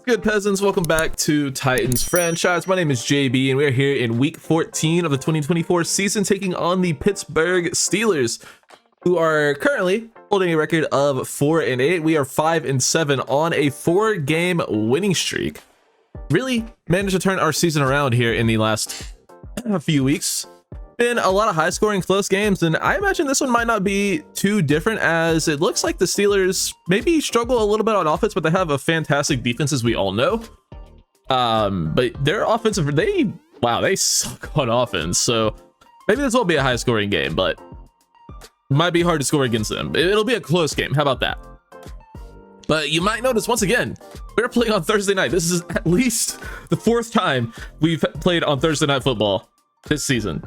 Good peasants, welcome back to Titans franchise. My name is JB and we're here in week 14 of the 2024 season taking on the Pittsburgh Steelers, who are currently holding a record of 4-8. We are 5-7 on a 4-game winning streak. Really managed to turn our season around here in the last few weeks. Been a lot of high scoring close games, and I imagine this one might not be too different, as it looks like the Steelers maybe struggle a little bit on offense, but they have a fantastic defense, as we all know. But their offensive, they suck on offense, so maybe this will be a high scoring game, but might be hard to score against them. It'll be a close game, how about that? But you might notice, once again, we're playing on Thursday night. This is at least the 4th time we've played on Thursday Night Football this season.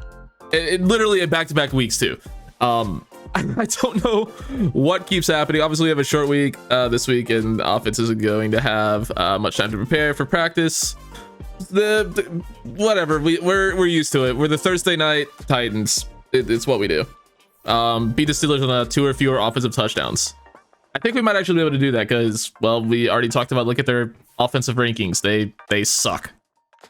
It literally in back-to-back weeks too. I don't know what keeps happening. Obviously we have a short week this week, and the offense isn't going to have much time to prepare for practice. Whatever, we're used to it. We're the Thursday night Titans. It's what we do. Beat the Steelers on 2 or fewer offensive touchdowns. I think we might actually be able to do that because, well, we already talked about, look at their offensive rankings. They suck.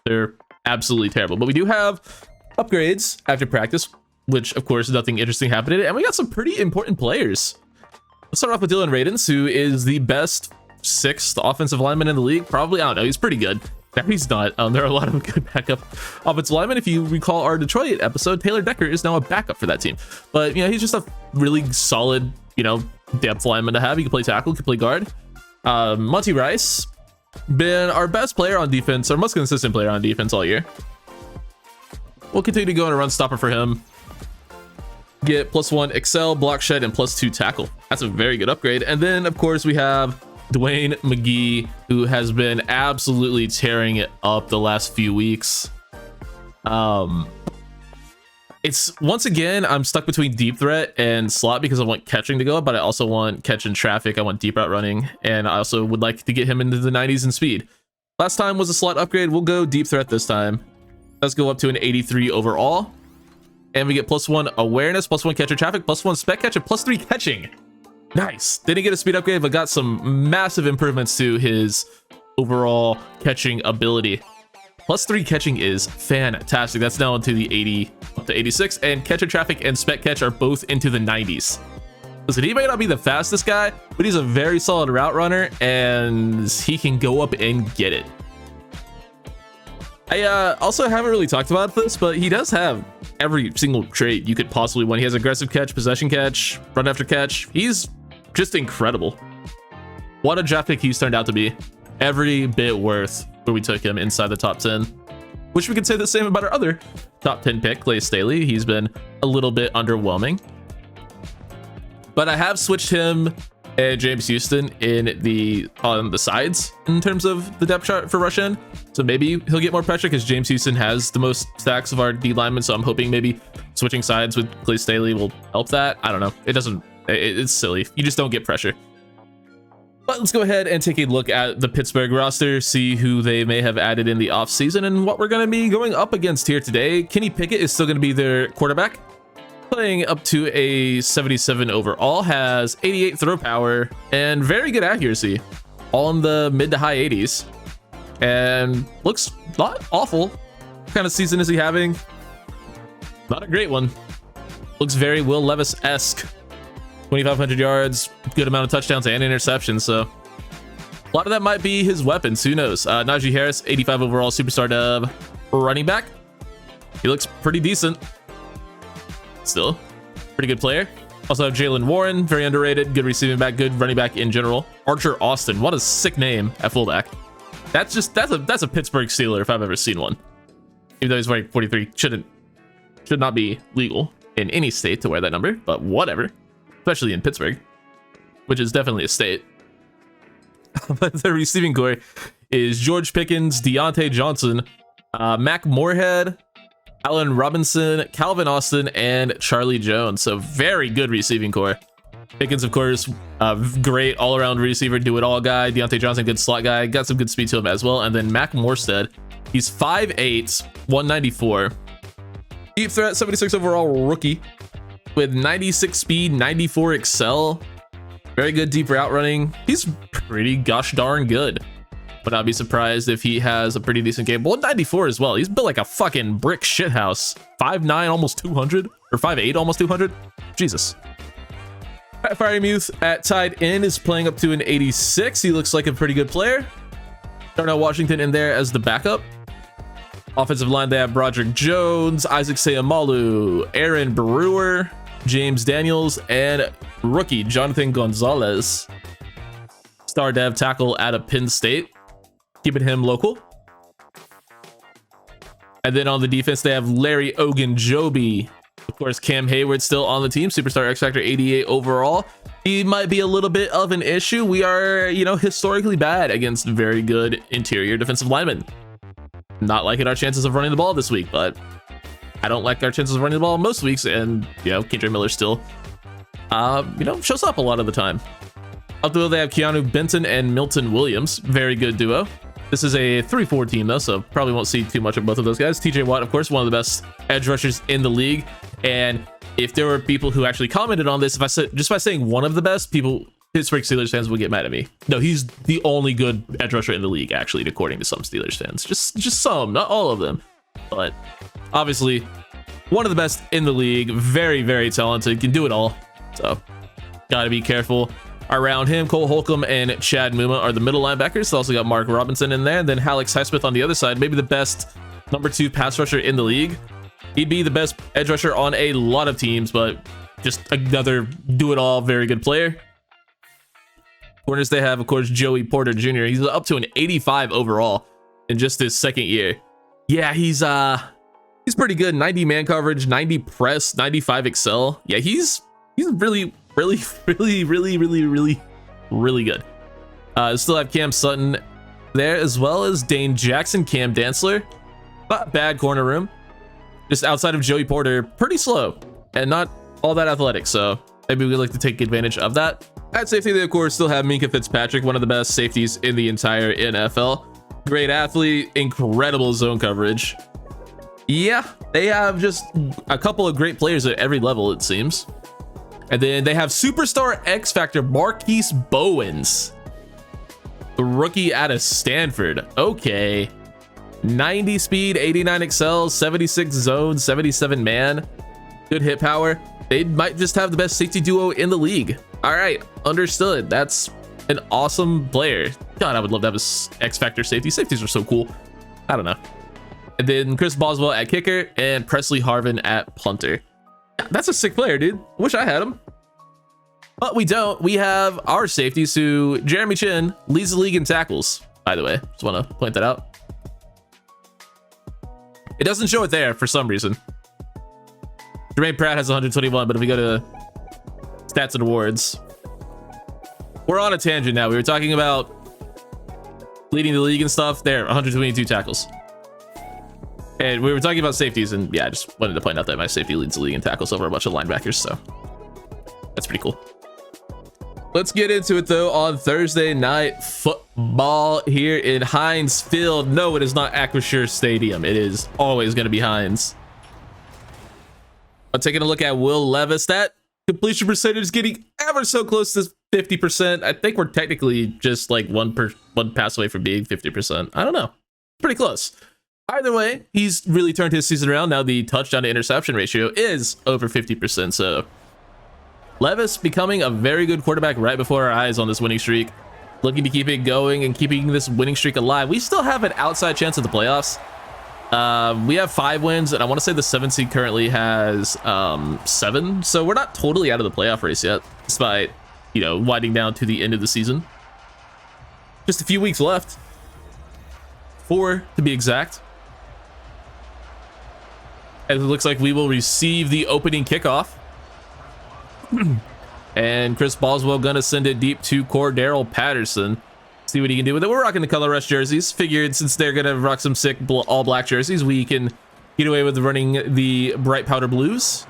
They're absolutely terrible. But we do have upgrades after practice, which of course nothing interesting happened, and we got some pretty important players. Let's start off with Dylan Radins, who is the best 6th offensive lineman in the league. Probably, I don't know, he's pretty good. No, he's not. There are a lot of good backup offensive linemen. If you recall our Detroit episode, Taylor Decker is now a backup for that team, but you know, he's just a really solid, you know, depth lineman to have. He can play tackle, he can play guard. Monty Rice, been our best player on defense, our most consistent player on defense all year. We'll continue to go on a run stopper for him. Get +1 excel, block shed, and +2 tackle. That's a very good upgrade. And then, of course, we have Dwayne McGee, who has been absolutely tearing it up the last few weeks. It's, once again, I'm stuck between deep threat and slot because I want catching to go up, but I also want catch in traffic. I want deep route running, and I also would like to get him into the 90s in speed. Last time was a slot upgrade. We'll go deep threat this time. Let's go up to an 83 overall, and we get +1 awareness, +1 catcher traffic, +1 spec catch, and +3 catching. Nice. Didn't get a speed upgrade, but got some massive improvements to his overall catching ability. +3 catching is fantastic. That's now into the 80 up to 86, and catcher traffic and spec catch are both into the 90s. Listen, he may not be the fastest guy, but he's a very solid route runner, and he can go up and get it. I also haven't really talked about this, but he does have every single trait you could possibly want. He has aggressive catch, possession catch, run after catch. He's just incredible. What a draft pick he's turned out to be. Every bit worth where we took him inside the top 10. Wish we could say the same about our other top 10 pick, Clay Staley. He's been a little bit underwhelming. But I have switched him and James Houston on the sides in terms of the depth chart for rush in, so maybe he'll get more pressure because James Houston has the most stacks of our D linemen, so I'm hoping maybe switching sides with Clay Staley will help that. I don't know, it's silly, you just don't get pressure. But let's go ahead and take a look at the Pittsburgh roster, see who they may have added in the offseason and what we're going to be going up against here today. Kenny Pickett is still going to be their quarterback, playing up to a 77 overall, has 88 throw power and very good accuracy, all in the mid to high 80s, and looks not awful. What kind of season is he having? Not a great one. Looks very Will Levis-esque. 2,500 yards, good amount of touchdowns and interceptions, so a lot of that might be his weapons, who knows. Najee Harris, 85 overall, superstar dub running back. He looks pretty decent. Still pretty good player. Also have Jalen Warren, very underrated, good receiving back, good running back in general. Archer Austin, what a sick name at fullback. That's a Pittsburgh Steeler if I've ever seen one. Even though he's wearing 43, should not be legal in any state to wear that number, but whatever, especially in Pittsburgh, which is definitely a state. But the receiving core is George Pickens, Deontay Johnson, Mac Moorhead, Allen Robinson, Calvin Austin, and Charlie Jones. So very good receiving core. Pickens, of course, great all-around receiver, do-it-all guy. Deontay Johnson, good slot guy. Got some good speed to him as well. And then Mac Morstead, he's 5'8", 194. Deep threat, 76 overall rookie with 96 speed, 94 excel. Very good deep route running. He's pretty gosh darn good. Would not be surprised if he has a pretty decent game. 194 as well. He's built like a fucking brick shithouse. 5'9", almost 200, or 5'8", almost 200. Jesus. Fire Muth at tight end is playing up to an 86. He looks like a pretty good player. Darnell Washington in there as the backup. Offensive line, they have Broderick Jones, Isaac Seumalo, Aaron Brewer, James Daniels, and rookie Jonathan Gonzalez. Star dev tackle out of Penn State, keeping him local. And then on the defense, they have Larry Ogunjobi. Of course, Cam Hayward still on the team, superstar X Factor 88 overall. He might be a little bit of an issue. We are, historically bad against very good interior defensive linemen. Not liking our chances of running the ball this week, but I don't like our chances of running the ball most weeks. And, Kendra Miller still, shows up a lot of the time. Up the middle, they have Keanu Benton and Milton Williams. Very good duo. This is a 3-4 team, though, so probably won't see too much of both of those guys. TJ Watt, of course, one of the best edge rushers in the league. And if there were people who actually commented on this, if I said just by saying one of the best, Pittsburgh Steelers fans would get mad at me. No, he's the only good edge rusher in the league, actually, according to some Steelers fans. Just some, not all of them. But obviously, one of the best in the league. Very, very talented. Can do it all. So, gotta be careful around him. Cole Holcomb and Chad Muma are the middle linebackers. Also got Mark Robinson in there. And then Alex Highsmith on the other side. Maybe the best number 2 pass rusher in the league. He'd be the best edge rusher on a lot of teams, but just another do-it-all, very good player. Corners, they have, of course, Joey Porter Jr. He's up to an 85 overall in just his second year. Yeah, he's pretty good. 90 man coverage, 90 press, 95 excel. Yeah, he's really good. Still have Cam Sutton there, as well as Dane Jackson, Cam Dantzler. Not bad corner room. Just outside of Joey Porter, pretty slow and not all that athletic. So maybe we'd like to take advantage of that. At safety, they of course still have Minkah Fitzpatrick, one of the best safeties in the entire NFL. Great athlete, incredible zone coverage. Yeah, they have just a couple of great players at every level, it seems. And then they have superstar X Factor Marquise Bowens, the rookie out of Stanford. Okay. 90 speed, 89 excel, 76 zone, 77 man. Good hit power. They might just have the best safety duo in the league. All right, understood. That's an awesome player. God, I would love to have a X Factor safety. Safeties are so cool. I don't know. And then Chris Boswell at kicker and Presley Harvin at punter. That's a sick player, dude. Wish I had him. But we don't. We have our safeties, who Jeremy Chin leads the league in tackles, by the way. Just want to point that out. It doesn't show it there for some reason. Jermaine Pratt has 121, but if we go to stats and awards, we're on a tangent now. We were talking about leading the league and stuff. There, 122 tackles. And we were talking about safeties, and yeah, I just wanted to point out that my safety leads the league in tackles over a bunch of linebackers, so that's pretty cool. Let's get into it, though, on Thursday Night Football here in Heinz Field. No, it is not Acrisure Stadium. It is always going to be Heinz. I'm taking a look at Will Levis. That completion percentage is getting ever so close to 50%. I think we're technically just like one pass away from being 50%. I don't know. Pretty close. Either way, he's really turned his season around. Now the touchdown to interception ratio is over 50%. So Levis becoming a very good quarterback right before our eyes on this winning streak. Looking to keep it going and keeping this winning streak alive. We still have an outside chance at the playoffs. We have 5 wins, and I want to say the 7th seed currently has 7. So we're not totally out of the playoff race yet, despite, winding down to the end of the season. Just a few weeks left. 4 to be exact. And it looks like we will receive the opening kickoff. And Chris Boswell gonna send it deep to Cordero Patterson. See what he can do with it. We're rocking the color rush jerseys. Figured since they're gonna rock some sick all black jerseys, we can get away with running the bright powder blues.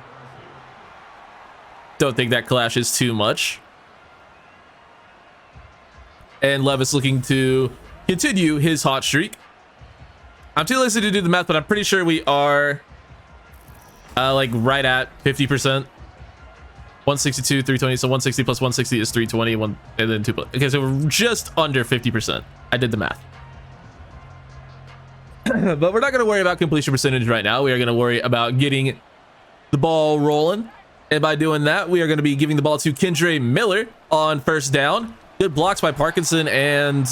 Don't think that clashes too much. And Levis looking to continue his hot streak. I'm too lazy to do the math, but I'm pretty sure we are like right at 50%. 162, 320, so 160 plus 160 is 320, and then 2 plus. Okay, so we're just under 50%. I did the math. But we're not going to worry about completion percentage right now. We are going to worry about getting the ball rolling. And by doing that, we are going to be giving the ball to Kendre Miller on first down. Good blocks by Parkinson and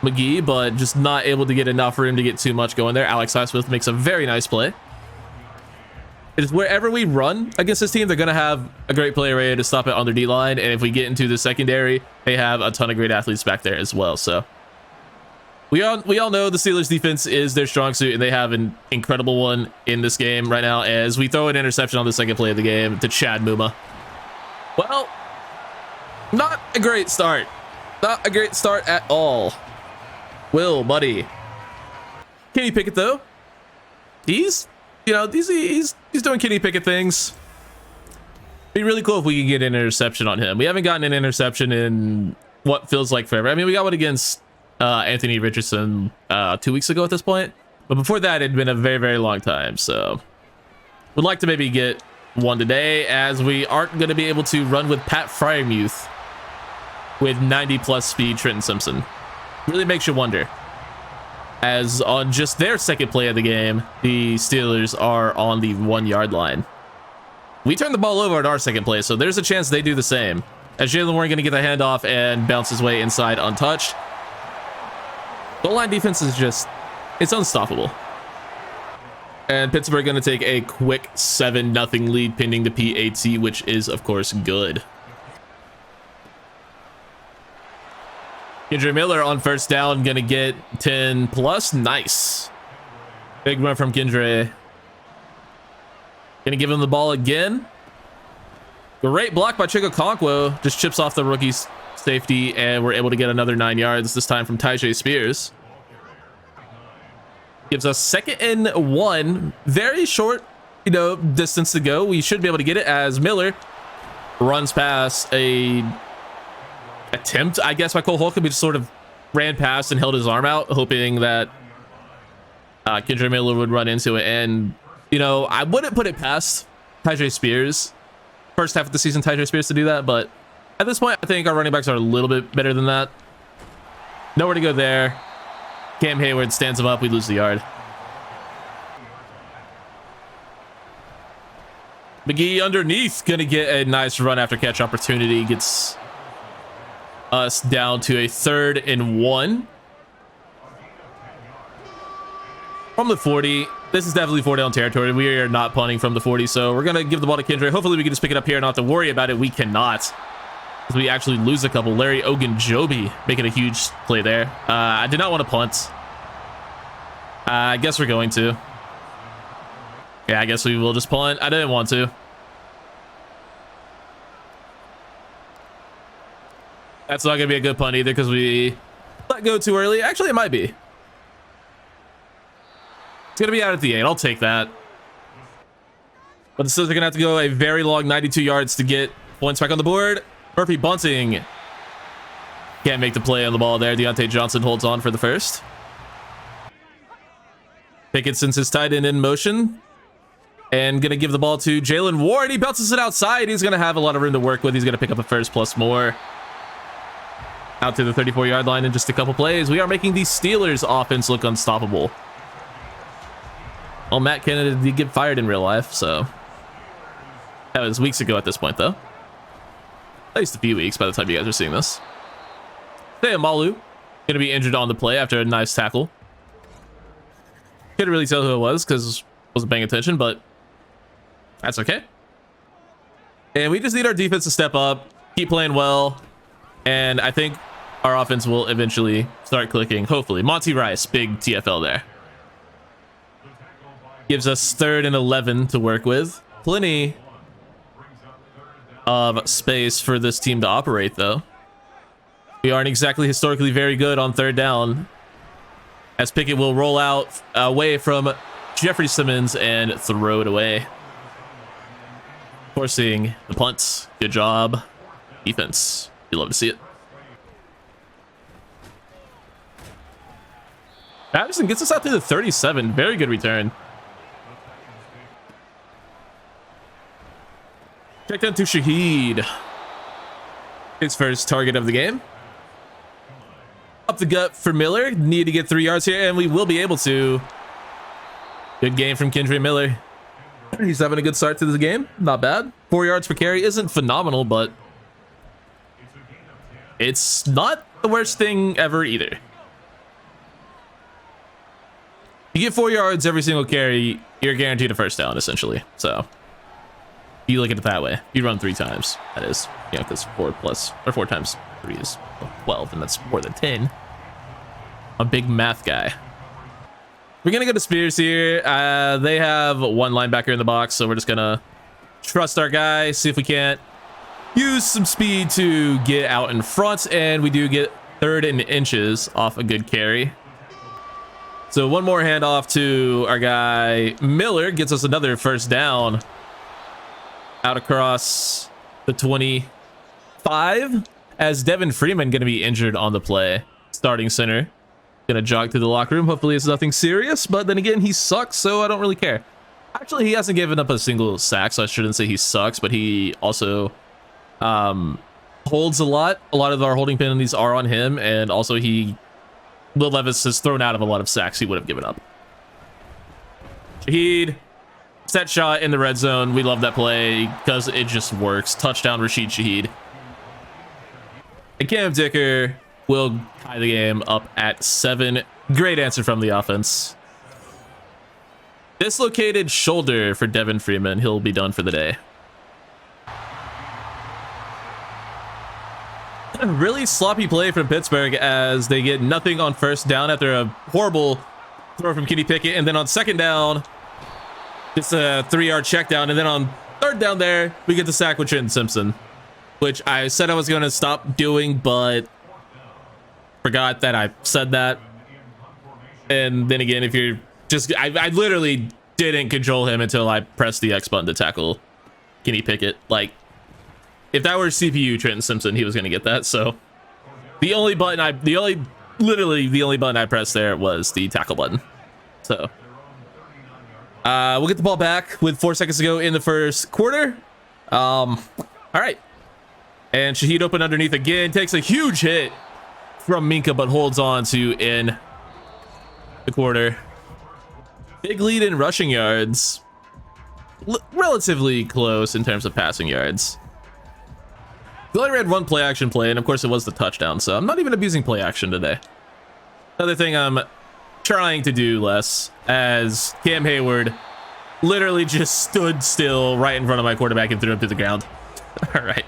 McGee, but just not able to get enough room to get too much going there. Alex Highsmith makes a very nice play. It is wherever we run against this team, they're going to have a great player ready to stop it on their D-line. And if we get into the secondary, they have a ton of great athletes back there as well. So we all know the Steelers defense is their strong suit, and they have an incredible one in this game right now as we throw an interception on the second play of the game to Chad Muma. Well, not a great start. Not a great start at all. Will, buddy. Kenny Pickett, though. He's doing Kenny Pickett things. Be really cool if we could get an interception on him. We haven't gotten an interception in what feels like forever. I mean, we got one against Anthony Richardson 2 weeks ago at this point, but before that it'd been a very, very long time. So would like to maybe get one today, as we aren't going to be able to run with Pat Fryermuth with 90+ speed Trenton Simpson. Really makes you wonder, as on just their second play of the game, the Steelers are on the 1 yard line. We turned the ball over at our second play, so there's a chance they do the same, as Jalen Warren going to get the handoff and bounce his way inside untouched. Goal line defense is just, it's unstoppable. And Pittsburgh going to take a quick 7-0 lead pending the PAT, which is, of course, good. Kendre Miller on first down, going to get 10+. Nice. Big run from Kendre. Going to give him the ball again. Great block by Chigokonkwo. Just chips off the rookie's safety, and we're able to get another 9 yards, this time from Tyjae Spears. Gives us 2nd and 1. Very short, distance to go. We should be able to get it as Miller runs past a attempt, I guess, by Cole Holcomb. He just sort of ran past and held his arm out, hoping that Kendre Miller would run into it. And, I wouldn't put it past Tyjae Spears. First half of the season, Tyjae Spears to do that, but at this point, I think our running backs are a little bit better than that. Nowhere to go there. Cam Hayward stands him up. We lose the yard. McGee underneath, gonna get a nice run after catch opportunity. Gets us down to a 3rd and 1 from the 40. This is definitely 4-down territory. We are not punting from the 40, so we're gonna give the ball to Kendre. Hopefully we can just pick it up here and not have to worry about it. We cannot, because we actually lose a couple. Larry Ogunjobi making a huge play there. I did not want to punt. I guess we're going to. Yeah, I guess we will just punt. I didn't want to. That's not gonna be a good punt either, because we let go too early. Actually, it might be. It's gonna be out at the 8. I'll take that. But the Steelers are gonna have to go a very long 92 yards to get points back on the board. Murphy Bunting can't make the play on the ball there. Deontay Johnson holds on for the first. Pickett sends his tight end in motion and gonna give the ball to Jalen Ward. He bounces it outside. He's gonna have a lot of room to work with. He's gonna pick up a first plus more. Out to the 34-yard line in just a couple plays. We are making the Steelers offense look unstoppable. Well, Matt Canada did get fired in real life, so that was weeks ago at this point, though. At least a few weeks by the time you guys are seeing this. Malu gonna be injured on the play after a nice tackle. Couldn't really tell who it was because wasn't paying attention, but that's okay. And we just need our defense to step up, keep playing well, and I think our offense will eventually start clicking, hopefully. Monty Rice, big TFL there. Gives us 3rd and 11 to work with. Plenty of space for this team to operate, though. We aren't exactly historically very good on 3rd down, as Pickett will roll out away from Jeffrey Simmons and throw it away. Forcing the punt. Good job, defense. You love to see it. Patterson gets us out to the 37. Very good return. Check down to Shaheed. His first target of the game. Up the gut for Miller. Need to get 3 yards here, and we will be able to. Good game from Kendra Miller. He's having a good start to the game. Not bad. 4 yards per carry isn't phenomenal, but it's not the worst thing ever either. You get 4 yards every single carry, you're guaranteed a first down, essentially. So you look at it that way. You run 3 times, that is, you know, because 4 times 3 is 12, and that's more than 10. I'm a big math guy. We're gonna go to Spears here. They have one linebacker in the box, so we're just gonna trust our guy, see if we can't use some speed to get out in front, and we do get 3rd and inches off a good carry. So one more handoff to our guy Miller gets us another first down out across the 25, as Devin Freeman gonna be injured on the play. Starting center gonna jog to the locker room. Hopefully it's nothing serious, but then again, he sucks, so I don't really care. Actually, he hasn't given up a single sack, so I shouldn't say he sucks, but he also holds a lot. A lot of our holding penalties are on him, and also Will Levis has thrown out of a lot of sacks he would have given up. Shaheed, set shot in the red zone. We love that play because it just works. Touchdown, Rashid Shaheed. And Cam Dicker will tie the game up at 7. Great answer from the offense. Dislocated shoulder for Devin Freeman. He'll be done for the day. A really sloppy play from Pittsburgh as they get nothing on first down after a horrible throw from Kenny Pickett, and then on second down, it's a 3-yard check down, and then on third down there, we get the sack with Trenton Simpson, which I said I was going to stop doing, but forgot that I said that. And then again, if you're just, I literally didn't control him until I pressed the X button to tackle Kenny Pickett. Like, if that were CPU Trenton Simpson, he was going to get that. So the only button literally the only button I pressed there was the tackle button. So we'll get the ball back with 4 seconds to go in the first quarter. All right. And Shaheed open underneath again, takes a huge hit from Minka, but holds on to in the quarter. Big lead in rushing yards. Relatively close in terms of passing yards. We only ran one play action play, and of course it was the touchdown, so I'm not even abusing play action today. Another thing I'm trying to do less, as Cam Hayward literally just stood still right in front of my quarterback and threw him to the ground. All right.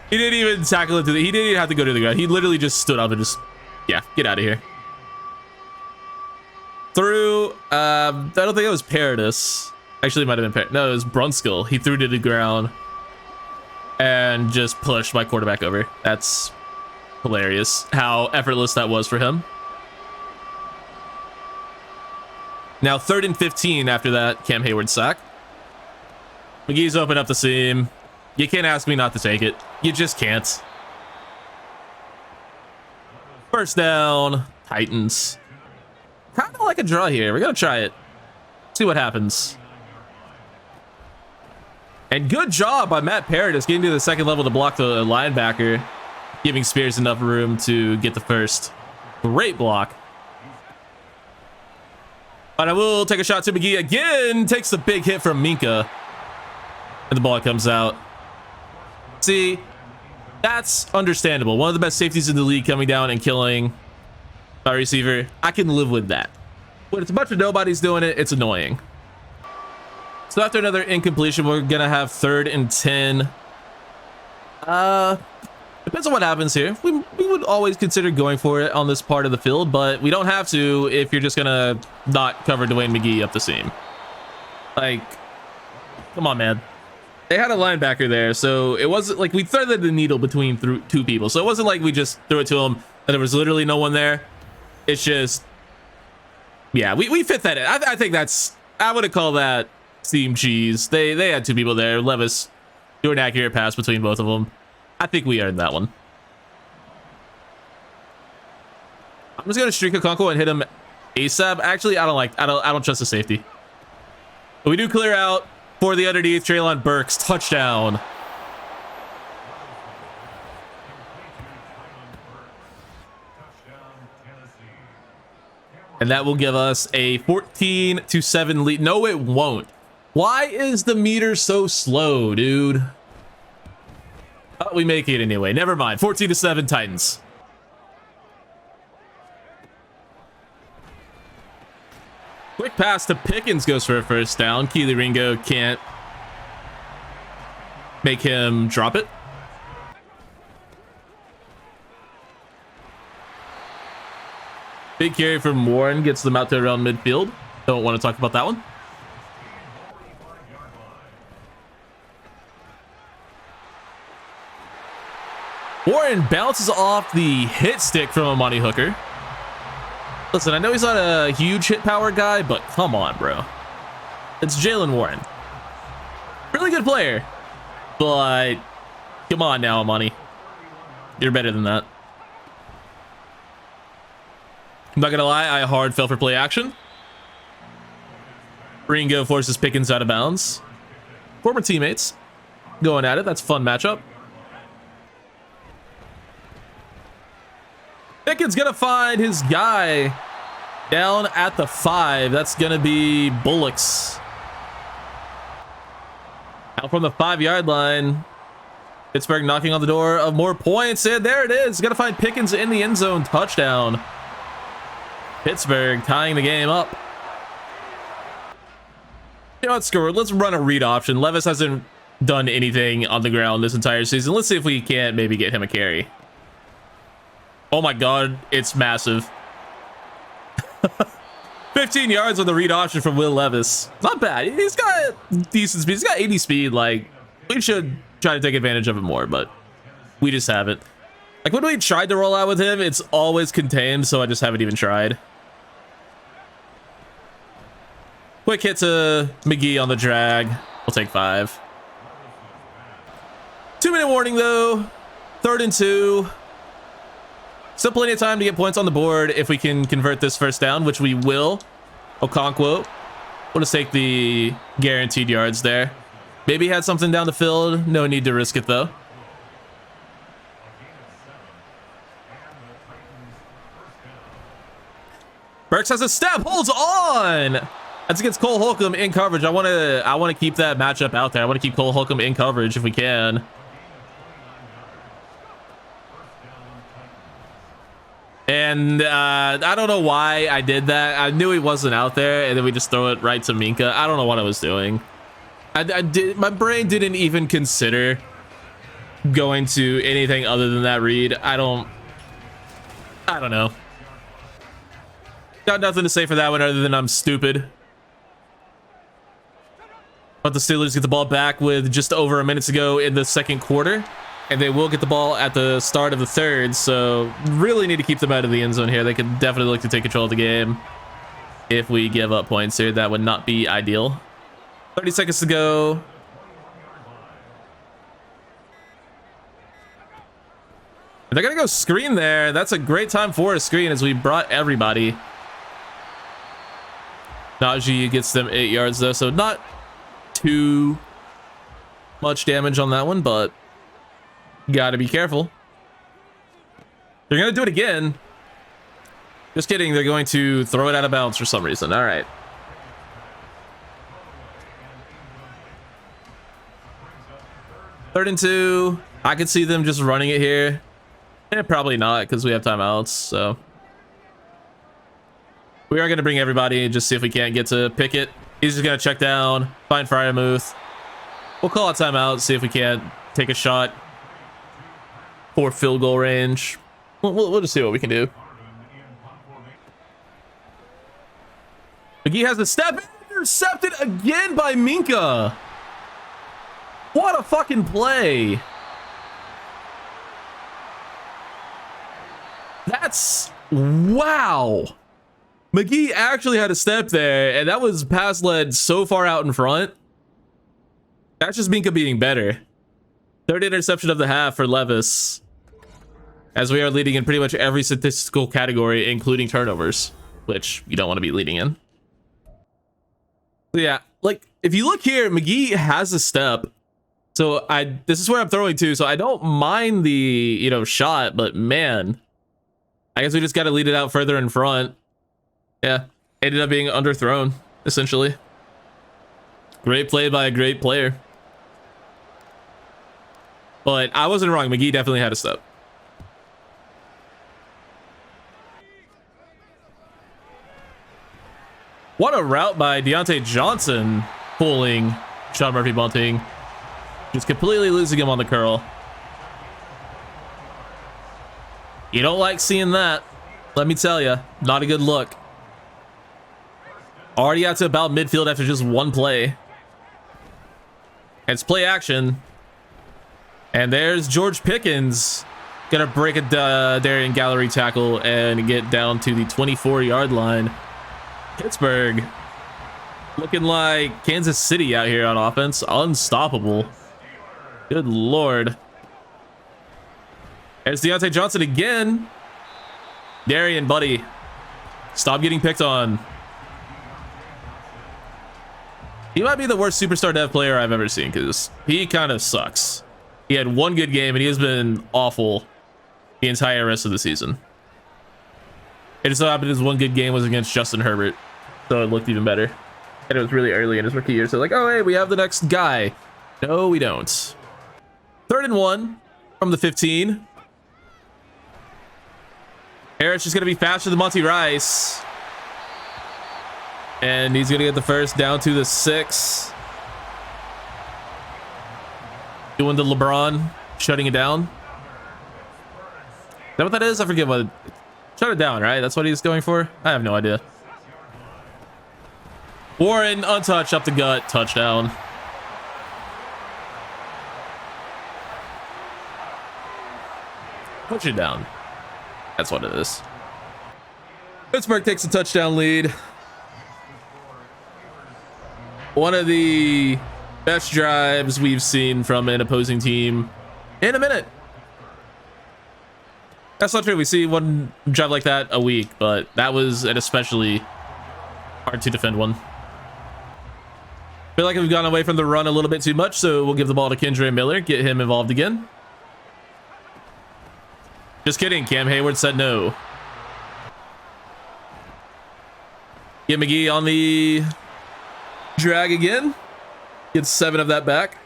He didn't even tackle it he didn't even have to go to the ground. He literally just stood up and just, yeah, get out of here. Threw, I don't think it was Paradis. Actually, it might have been no, it was Brunskill. He threw to the ground and just pushed my quarterback over. That's hilarious how effortless that was for him. Now 3rd and 15 after that Cam Hayward sack. McGee's open up the seam. You can't ask me not to take it. You just can't. First down, Titans. Kind of like a draw here. We're gonna try it. See what happens. And good job by Matt Paradis getting to the second level to block the linebacker, giving Spears enough room to get the first. Great block. But I will take a shot to McGee again. Takes the big hit from Minka. And the ball comes out. See, that's understandable. One of the best safeties in the league coming down and killing my receiver. I can live with that. When it's a bunch of nobodies doing it, it's annoying. So after another incompletion, we're gonna have 3rd and 10. Depends on what happens here. We would always consider going for it on this part of the field, but we don't have to if you're just gonna not cover Dwayne McGee up the seam. Like, come on, man. They had a linebacker there, so it wasn't like we threaded the needle between two people. So it wasn't like we just threw it to him and there was literally no one there. It's just, yeah, we fit that in. I think that's, I would call that steam cheese. They had 2 people there. Levis threw an accurate pass between both of them. I think we earned that one. I'm just gonna streak a Kunkel and hit him ASAP. Actually, I don't trust the safety. But we do clear out for the underneath. Treylon Burks, touchdown. And that will give us a 14-7 lead. No, it won't. Why is the meter so slow, dude? Oh, we make it anyway. Never mind. 14-7 Titans. Quick pass to Pickens goes for a first down. Keely Ringo can't make him drop it. Big carry from Warren gets them out there around midfield. Don't want to talk about that one. Warren bounces off the hit stick from Amani Hooker. Listen, I know he's not a huge hit power guy, but come on, bro. It's Jalen Warren. Really good player. But come on now, Amani. You're better than that. I'm not gonna lie, I hard fell for play action. Ringo forces Pickens out of bounds. Former teammates going at it. That's a fun matchup. Pickens gonna find his guy down at the 5. That's gonna be Bullocks. Out from the 5-yard line. Pittsburgh knocking on the door of more points, and there it is. Gonna find Pickens in the end zone. Touchdown. Pittsburgh tying the game up. You know what, screw it. Let's run a read option. Levis hasn't done anything on the ground this entire season. Let's see if we can't maybe get him a carry. Oh my god, it's massive. 15 yards on the read option from Will Levis. Not bad. He's got decent speed. He's got 80 speed. Like, we should try to take advantage of it more, but we just haven't. Like, when we tried to roll out with him, it's always contained, so I just haven't even tried. Quick hit to McGee on the drag. We'll take 5. 2-minute warning, though. 3rd and 2. Still plenty of time to get points on the board if we can convert this first down, which we will. Okonkwo. We'll just take the guaranteed yards there. Maybe had something down the field. No need to risk it, though. Burks has a step, holds on. That's against Cole Holcomb in coverage. I want to keep that matchup out there. I want to keep Cole Holcomb in coverage if we can. And I don't know why I did that. I knew he wasn't out there, and then we just throw it right to Minka. I don't know what I was doing. My brain didn't even consider going to anything other than that read. I don't know. Got nothing to say for that one other than I'm stupid. But the Steelers get the ball back with just over a minute to go in the second quarter. And they will get the ball at the start of the third. So really need to keep them out of the end zone here. They could definitely look to take control of the game. If we give up points here, that would not be ideal. 30 seconds to go. They're going to go screen there. That's a great time for a screen as we brought everybody. Najee gets them 8 yards though, so not too much damage on that one, but gotta be careful. They're gonna do it again. Just kidding, they're going to throw it out of bounds for some reason. All right. Third and 2. I could see them just running it here. Probably not, because we have timeouts, so. We are going to bring everybody and just see if we can't get to Pickett. He's just going to check down, find Fryermuth. We'll call a timeout, see if we can't take a shot for field goal range. We'll just see what we can do. McGee has the step, intercepted again by Minka. What a fucking play. That's wow. McGee actually had a step there, and that was pass led so far out in front. That's just Minka being better. Third interception of the half for Levis, as we are leading in pretty much every statistical category, including turnovers, which you don't want to be leading in. So yeah, like if you look here, McGee has a step. So this is where I'm throwing to, so I don't mind the, shot, but man, I guess we just got to lead it out further in front. Yeah, ended up being underthrown, essentially. Great play by a great player. But I wasn't wrong. McGee definitely had a step. What a route by Deontay Johnson, pulling Sean Murphy bunting. Just completely losing him on the curl. You don't like seeing that. Let me tell you, not a good look. Already out to about midfield after just one play. It's play action. And there's George Pickens. Gonna break a Darien Gallery tackle and get down to the 24-yard line. Pittsburgh looking like Kansas City out here on offense. Unstoppable. Good Lord. There's Deontay Johnson again. Darian, buddy. Stop getting picked on. He might be the worst superstar dev player I've ever seen because he kind of sucks. He had one good game and he has been awful the entire rest of the season. It just so happened his one good game was against Justin Herbert, so it looked even better. And it was really early in his rookie year, so like, oh hey, we have the next guy. No, we don't. 3rd and 1 from the 15. Harris is going to be faster than Monty Rice. And he's going to get the first down to the 6. Doing the LeBron, shutting it down. Is that what that is? I forget what. Shut it down, right? That's what he's going for? I have no idea. Warren, untouched, up the gut, touchdown. Push it down. That's what it is. Pittsburgh takes a touchdown lead. One of the best drives we've seen from an opposing team in a minute. That's not true. We see one drive like that a week, but that was an especially hard to defend one. Feel like we've gone away from the run a little bit too much, so we'll give the ball to Kendre Miller, get him involved again. Just kidding. Cam Hayward said no. Get McGee on the drag again. Gets 7 of that back.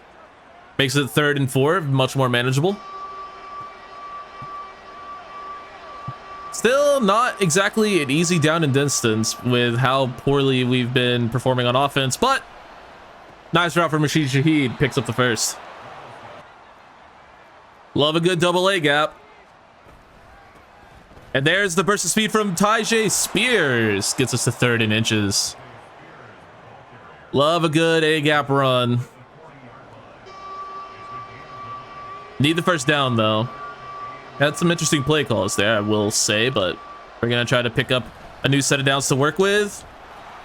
Makes it 3rd and 4, much more manageable. Still not exactly an easy down and distance with how poorly we've been performing on offense, but nice route from Rashid Shaheed. Picks up the first. Love a good double A gap. And there's the burst of speed from Tyjae Spears. Gets us to 3rd and inches. Love a good A-gap run. Need the first down, though. Had some interesting play calls there, I will say, but we're going to try to pick up a new set of downs to work with.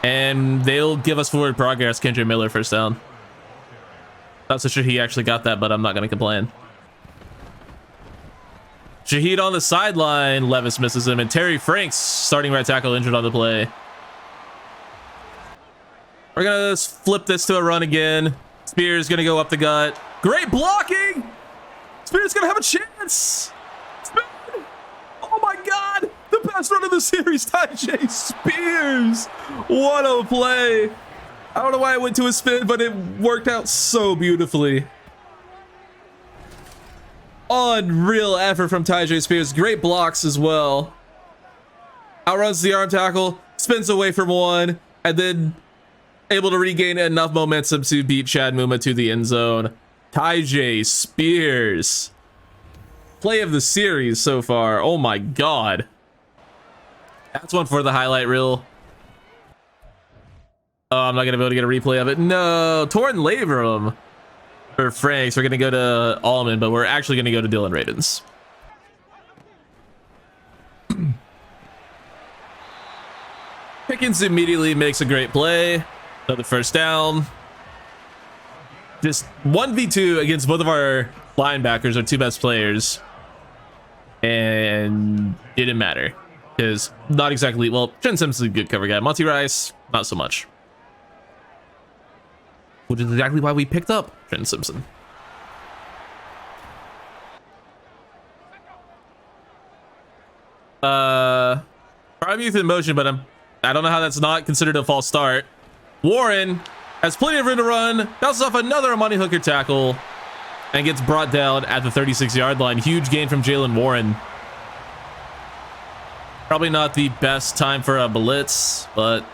And they'll give us forward progress. Kendre Miller, first down. Not so sure he actually got that, but I'm not going to complain. Shaheed on the sideline. Levis misses him. And Terry Franks, starting right tackle, injured on the play. We're going to flip this to a run again. Spears going to go up the gut. Great blocking. Spears going to have a chance. Oh my God. The best run of the series, Tyjae Spears. What a play. I don't know why it went to a spin, but it worked out so beautifully. Unreal effort from Tyjae Spears. Great blocks as well. Outruns the arm tackle, spins away from one, and then able to regain enough momentum to beat Chad Muma to the end zone. Tyjae Spears. Play of the series so far. Oh my God. That's one for the highlight reel. Oh, I'm not going to be able to get a replay of it. No, torn labrum for Franks. We're going to go to Allman, but we're actually going to go to Dylan Ravens. Pickens immediately makes a great play. Another first down. Just 1v2 against both of our linebackers, our 2 best players. And it didn't matter. Because not exactly, well, Trent Simpson's a good cover guy. Monty Rice, not so much. Which is exactly why we picked up Trent Simpson. Prime youth in motion, but I'm I don't know how that's not considered a false start. Warren has plenty of room to run, bounces off another money hooker tackle, and gets brought down at the 36-yard line. Huge gain from Jalen Warren. Probably not the best time for a blitz, but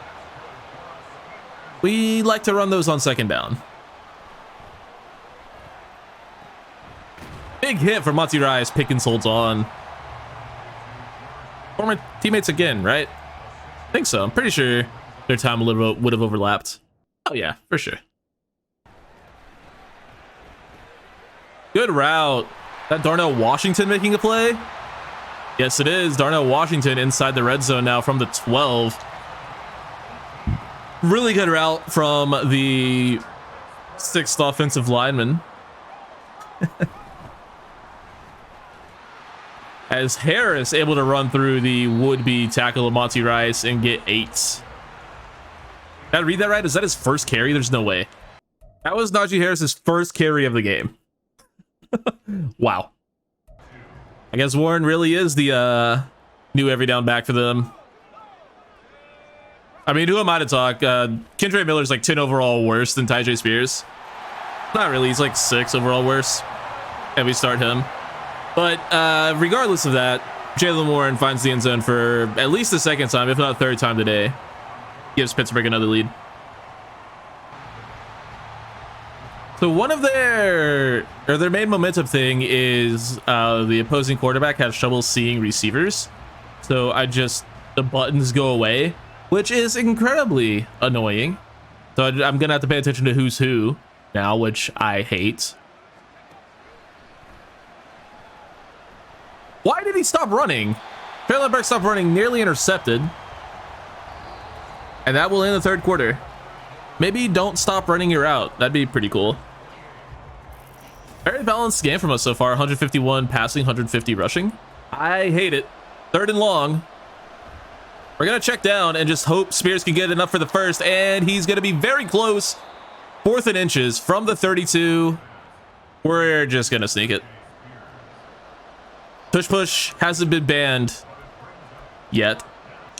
we like to run those on second down. Big hit for Monty Rice. Pickens holds on. Former teammates again, right? I think so. I'm pretty sure their time would have overlapped. Oh yeah, for sure. Good route. That Darnell Washington making a play? Yes, it is. Darnell Washington inside the red zone now from the 12. Really good route from the 6th offensive lineman. As Harris able to run through the would-be tackle of Monty Rice and get 8. Did I read that right? Is that his first carry? There's no way. That was Najee Harris's first carry of the game. Wow. I guess Warren really is the new every down back for them. I mean, who am I to talk? Kendre Miller's like 10 overall worse than Tyjae Spears. Not really. He's like 6 overall worse. And we start him. But regardless of that, Jalen Warren finds the end zone for at least the 2nd time, if not 3rd time today. Gives Pittsburgh another lead. So one of their main momentum thing is the opposing quarterback has trouble seeing receivers. So the buttons go away, which is incredibly annoying. So I'm going to have to pay attention to who's who now, which I hate. Why did he stop running? Traylon Burke stopped running, nearly intercepted. And that will end the 3rd quarter. Maybe don't stop running your route. That'd be pretty cool. Very balanced game from us so far. 151 passing, 150 rushing. I hate it. 3rd and long. We're going to check down and just hope Spears can get enough for the first. And he's going to be very close. 4th and inches from the 32. We're just going to sneak it. Tush push hasn't been banned yet.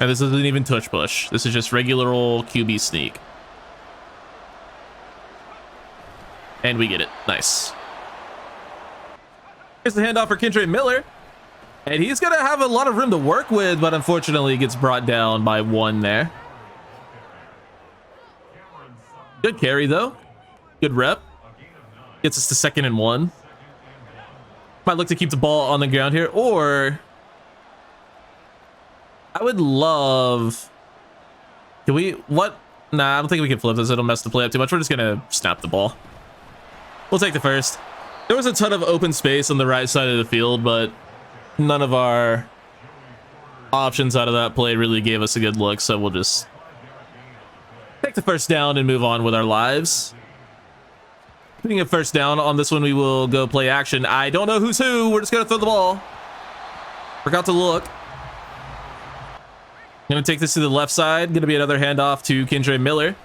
And this isn't even tush push. This is just regular old QB sneak. And we get it. Nice. Here's the handoff for Kendre Miller. And he's going to have a lot of room to work with, but unfortunately gets brought down by 1 there. Good carry, though. Good rep. Gets us to 2nd and 1. Might look to keep the ball on the ground here, or I would love... Can we... What? Nah, I don't think we can flip this. It'll mess the play up too much. We're just going to snap the ball. We'll take the first. There was a ton of open space on the right side of the field, but none of our options out of that play really gave us a good look, so we'll just take the first down and move on with our lives. Getting a first down on this one, we will go play action. I don't know who's who. We're just going to throw the ball. Forgot to look. Going to take this to the left side. Going to be another handoff to Kendre Miller.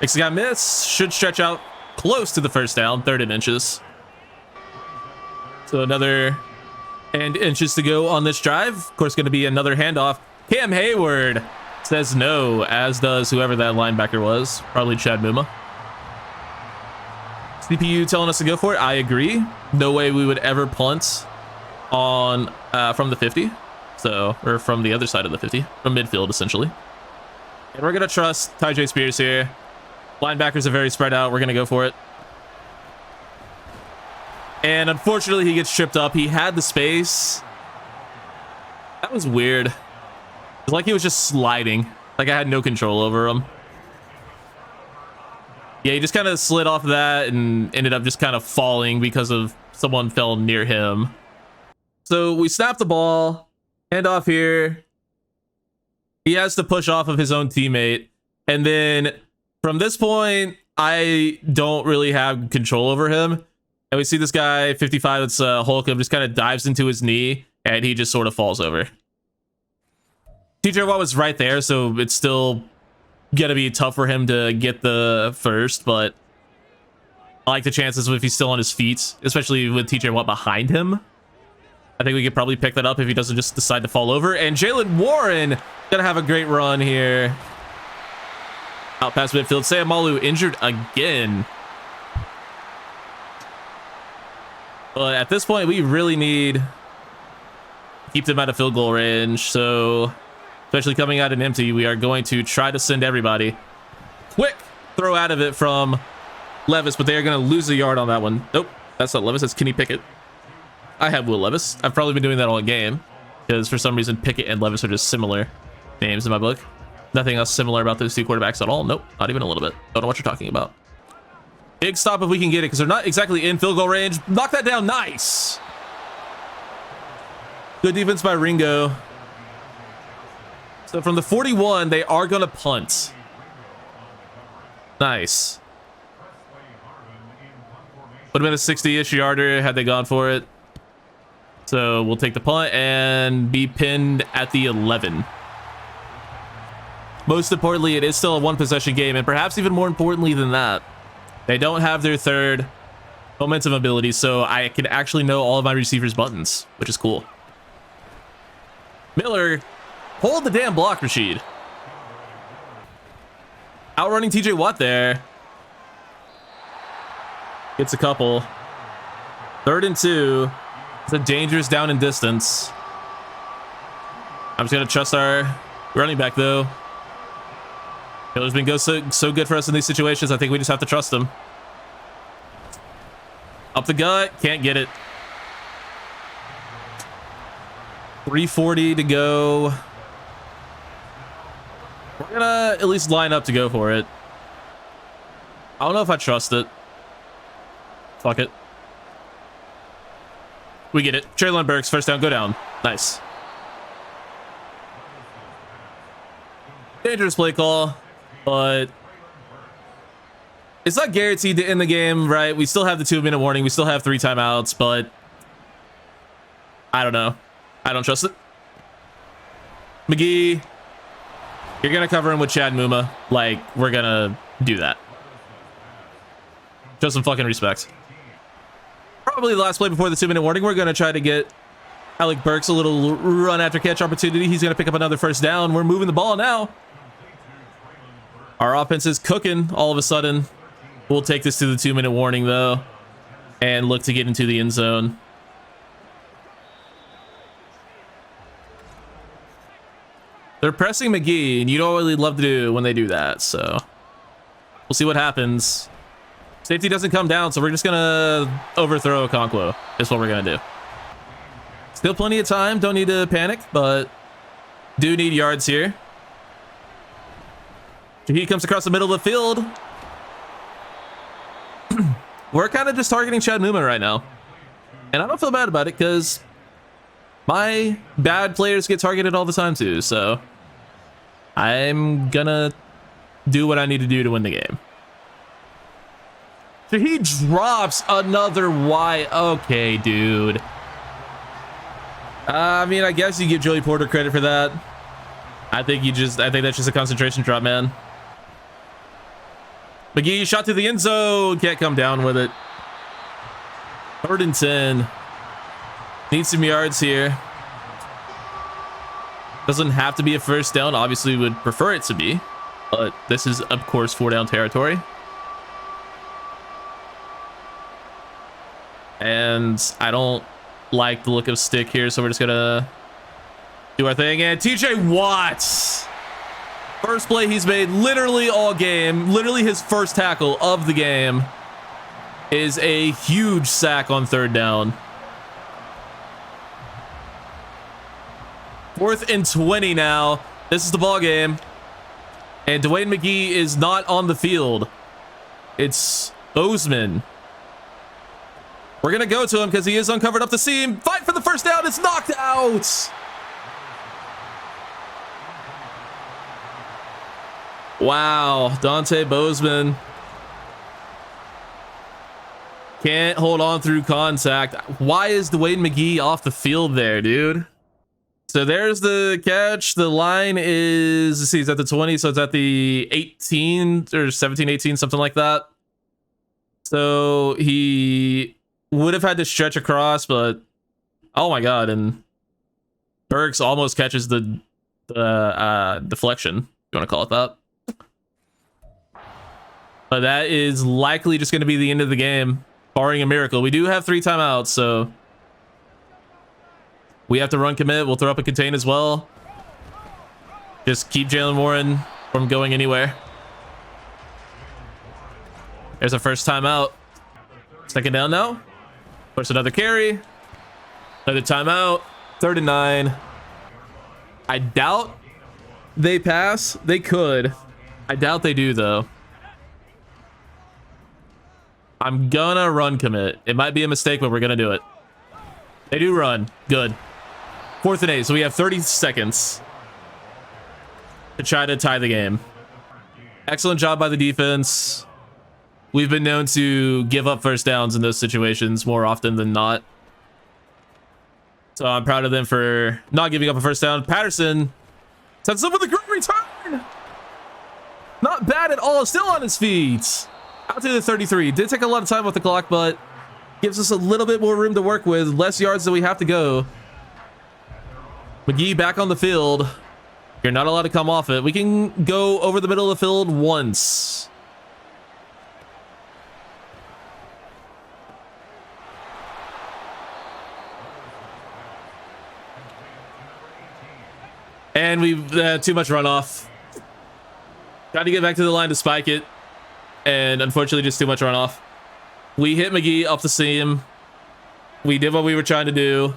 Makes the guy miss. Should stretch out close to the first down. 3rd and inches. So another and inches to go on this drive. Of course, going to be another handoff. Cam Hayward says no, as does whoever that linebacker was. Probably Chad Muma. CPU telling us to go for it. I agree. No way we would ever punt on from the 50. So, or from the other side of the 50, from midfield essentially. And we're gonna trust Tyjae Spears here. Linebackers are very spread out. We're gonna go for it. And unfortunately, he gets tripped up. He had the space. That was weird. It's like he was just sliding. Like I had no control over him. Yeah, he just kind of slid off of that and ended up just kind of falling because of someone fell near him. So we snap the ball. Hand off here. He has to push off of his own teammate. And then from this point, I don't really have control over him. And we see this guy, 55, that's Holcomb, just kind of dives into his knee, and he just sort of falls over. TJ Watt was right there, so it's still gonna be tough for him to get the first, but I like the chances if he's still on his feet, especially with TJ Watt behind him. I think we could probably pick that up if he doesn't just decide to fall over. And Jalen Warren gonna have a great run here. Out past midfield. Sayamalu injured again. But at this point, we really need to keep them out of field goal range. So, especially coming out in empty, we are going to try to send everybody. Quick throw out of it from Levis, but they are going to lose a yard on that one. Nope, that's not Levis. That's Kenny Pickett. I have Will Levis. I've probably been doing that all game because for some reason Pickett and Levis are just similar names in my book. Nothing else similar about those two quarterbacks at all. Nope, not even a little bit. Don't know what you're talking about. Big stop if we can get it because they're not exactly in field goal range. Knock that down. Nice. Good defense by Ringo. So from the 41, they are going to punt. Nice. Would have been a 60-ish yarder had they gone for it. So we'll take the punt and be pinned at the 11. Most importantly, it is still a one-possession game, and perhaps even more importantly than that, they don't have their third momentum ability, so I can actually know all of my receivers' buttons, which is cool. Miller, hold the damn block, Rashid. Outrunning TJ Watt there. Gets a couple. 3rd and 2. It's a dangerous down and distance. I'm just going to trust our running back, though. Miller's been so good for us in these situations. I think we just have to trust him. Up the gut. Can't get it. 3:40 to go. We're going to at least line up to go for it. I don't know if I trust it. Fuck it. We get it. Traylon Burks, first down, go down. Nice. Dangerous play call, but it's not guaranteed to end the game, right? We still have the 2-minute warning. We still have 3 timeouts, but I don't know. I don't trust it. McGee, you're going to cover him with Chad Muma. Like, we're going to do that. Show some fucking respect. Probably the last play before the 2-minute warning. We're going to try to get Alec Burks a little run after catch opportunity. He's going to pick up another first down. We're moving the ball now. Our offense is cooking all of a sudden. We'll take this to the 2-minute warning, though, and look to get into the end zone. They're pressing McGee, and you don't really love to do when they do that, so we'll see what happens. Safety doesn't come down, so we're just gonna overthrow Okonkwo. That's what we're gonna do. Still plenty of time. Don't need to panic, but do need yards here. He comes across the middle of the field. We're kind of just targeting Chad Muma right now, and I don't feel bad about it because my bad players get targeted all the time too. So I'm gonna do what I need to do to win the game. So he drops another wide. Okay, dude. I mean, I guess you give Joey Porter credit for that. I think that's just a concentration drop, man. McGee shot to the end zone. Can't come down with it. 3rd and 10. Need some yards here. Doesn't have to be a first down. Obviously, would prefer it to be. But this is, of course, 4-down territory. And I don't like the look of stick here, so we're just gonna do our thing. And TJ Watt, first play he's made literally all game, literally his first tackle of the game, is a huge sack on 3rd down. 4th and 20 now. This is the ball game, and Dwayne McGee is not on the field. It's Bozeman. We're going to go to him because he is uncovered up the seam. Fight for the first down. It's knocked out. Wow. Dante Bozeman can't hold on through contact. Why is Dwayne McGee off the field there, dude? So there's the catch. The line is, let's see, it's at the 20. So it's at the 18 or 17, 18, something like that. So he would have had to stretch across, but Oh my god, and Burks almost catches the deflection, if you want to call it that. But that is likely just going to be the end of the game, barring a miracle. We do have 3 timeouts, so we have to run commit. We'll throw up a contain as well. Just keep Jalen Warren from going anywhere. There's our first timeout. Second down now. Push another carry. Another timeout. 3rd and 9. I doubt they pass. They could. I doubt they do, though. I'm gonna run commit. It might be a mistake, but we're gonna do it. They do run. Good. 4th and 8, so we have 30 seconds to try to tie the game. Excellent job by the defense. We've been known to give up first downs in those situations more often than not. So I'm proud of them for not giving up a first down. Patterson sets up with a great return. Not bad at all. Still on his feet. Out to the 33. Did take a lot of time off the clock, but gives us a little bit more room to work with. Less yards than we have to go. McGee back on the field. You're not allowed to come off it. We can go over the middle of the field once. And we've too much runoff. Got to get back to the line to spike it. And unfortunately, just too much runoff. We hit McGee off the seam. We did what we were trying to do.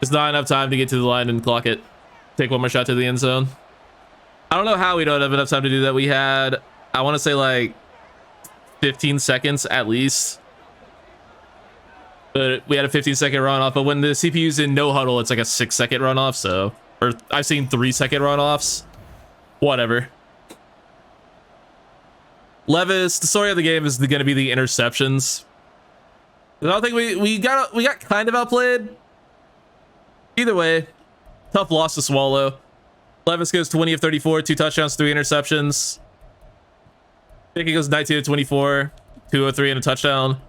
There's not enough time to get to the line and clock it. Take one more shot to the end zone. I don't know how we don't have enough time to do that. We had, I want to say like 15 seconds at least. But we had a 15-second runoff. But when the CPU's in no huddle, it's like a 6-second runoff. So, or I've seen 3-second runoffs. Whatever. Levis, the story of the game is going to be the interceptions. I don't think we got kind of outplayed. Either way, tough loss to swallow. Levis goes 20 of 34, 2 touchdowns, 3 interceptions. Pickett goes 19 of 24, 203 and a touchdown.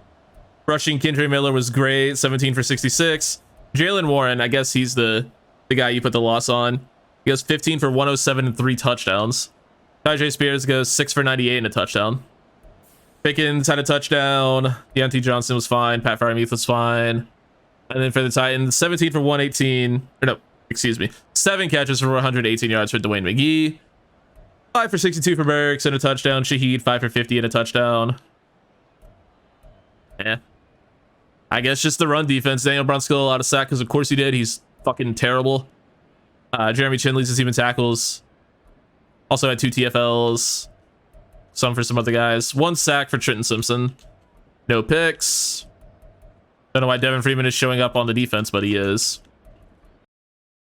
Rushing Kendre Miller was great, 17 for 66. Jalen Warren, I guess he's the guy you put the loss on. He goes 15 for 107 and 3 touchdowns. Tajay Spears goes 6 for 98 and a touchdown. Pickens had a touchdown. Deontay Johnson was fine. Pat Freiermuth was fine. And then for the Titans, 17 for 118. Or no, excuse me. 7 catches for 118 yards for Dwayne McGee. 5 for 62 for Burks and a touchdown. Shaheed, 5 for 50 and a touchdown. Yeah. I guess just the run defense. Daniel Brunskill out of sack because of course he did. He's fucking terrible. Jeremy Chin leads the team in tackles. Also had 2 TFLs. Some for some other guys. 1 sack for Trenton Simpson. No picks. Don't know why Devin Freeman is showing up on the defense, but he is.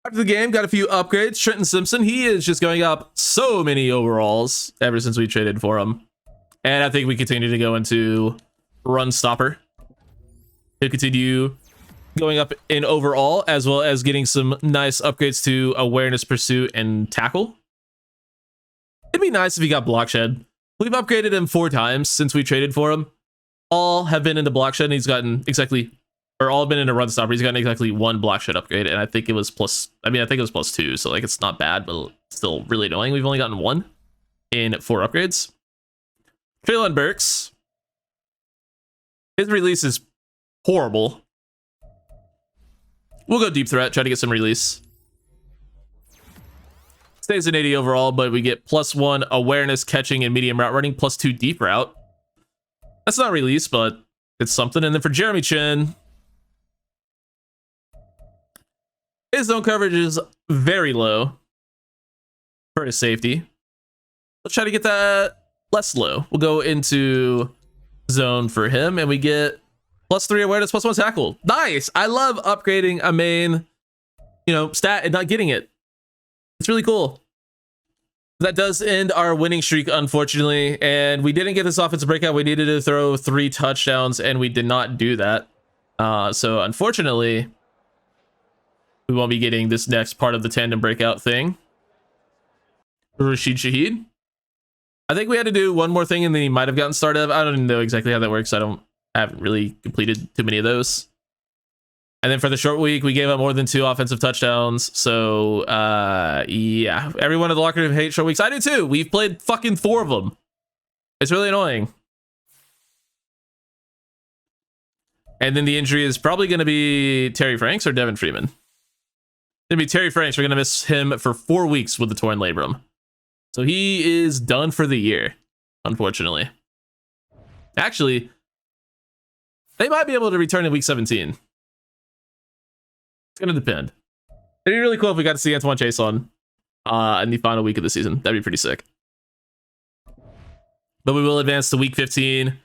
After the game, got a few upgrades. Trenton Simpson, he is just going up so many overalls ever since we traded for him. And I think we continue to go into run stopper. He'll continue going up in overall, as well as getting some nice upgrades to awareness, pursuit, and tackle. It'd be nice if he got block shed. We've upgraded him 4 times since we traded for him. All have been into block shed, and he's gotten exactly, or all have been into run stopper. He's gotten exactly 1 block shed upgrade, and I think it was plus, I think it was plus 2, so like it's not bad, but still really annoying. We've only gotten 1 in 4 upgrades. Traylon Burks. His release is horrible. We'll go deep threat, try to get some release. Stays an 80 overall, but we get +1 awareness, catching, and medium route running, +2 deep route. That's not release, but it's something. And then for Jeremy Chin, his zone coverage is very low for his safety. Let's try to get that less low. We'll go into zone for him, and we get +3 awareness, +1 tackle. Nice. I love upgrading a main, stat and not getting it. It's really cool. That does end our winning streak, unfortunately, and we didn't get this offensive breakout. We needed to throw 3 touchdowns, and we did not do that. So unfortunately, we won't be getting this next part of the tandem breakout thing. Rashid Shaheed. I think we had to do one more thing, and then he might have gotten started. I don't know exactly how that works. I haven't really completed too many of those. And then for the short week, we gave up more than 2 offensive touchdowns. So, yeah, everyone in the locker room hates short weeks. I do too. We've played fucking 4 of them. It's really annoying. And then the injury is probably going to be Terry Franks or Devin Freeman. It's going to be Terry Franks. We're going to miss him for 4 weeks with the torn labrum. So he is done for the year, unfortunately. Actually, they might be able to return in week 17. It's going to depend. It'd be really cool if we got to see Antoine Chase on in the final week of the season. That'd be pretty sick. But we will advance to week 15.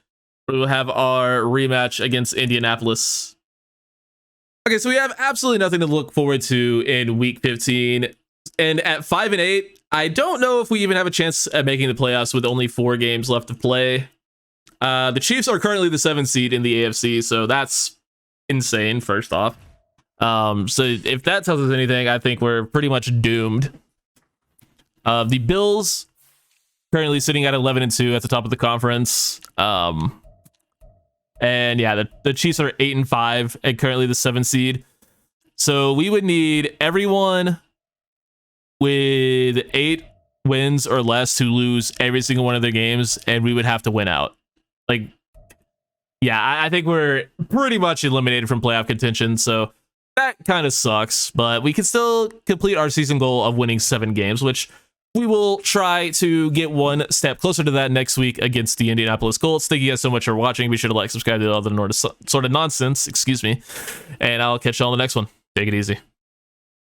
We will have our rematch against Indianapolis. Okay, so we have absolutely nothing to look forward to in week 15. And at 5-8, I don't know if we even have a chance at making the playoffs with only 4 games left to play. The Chiefs are currently the 7th seed in the AFC, so that's insane, first off. So if that tells us anything, I think we're pretty much doomed. The Bills currently sitting at 11-2 at the top of the conference. And yeah, the Chiefs are 8-5 and currently the 7th seed. So we would need everyone with 8 wins or less to lose every single one of their games, and we would have to win out. Like, yeah, I think we're pretty much eliminated from playoff contention, so that kind of sucks, but we can still complete our season goal of winning 7 games, which we will try to get one step closer to that next week against the Indianapolis Colts. Thank you guys so much for watching. Be sure to like, subscribe to all the sort of nonsense, excuse me, and I'll catch you all on the next one. Take it easy.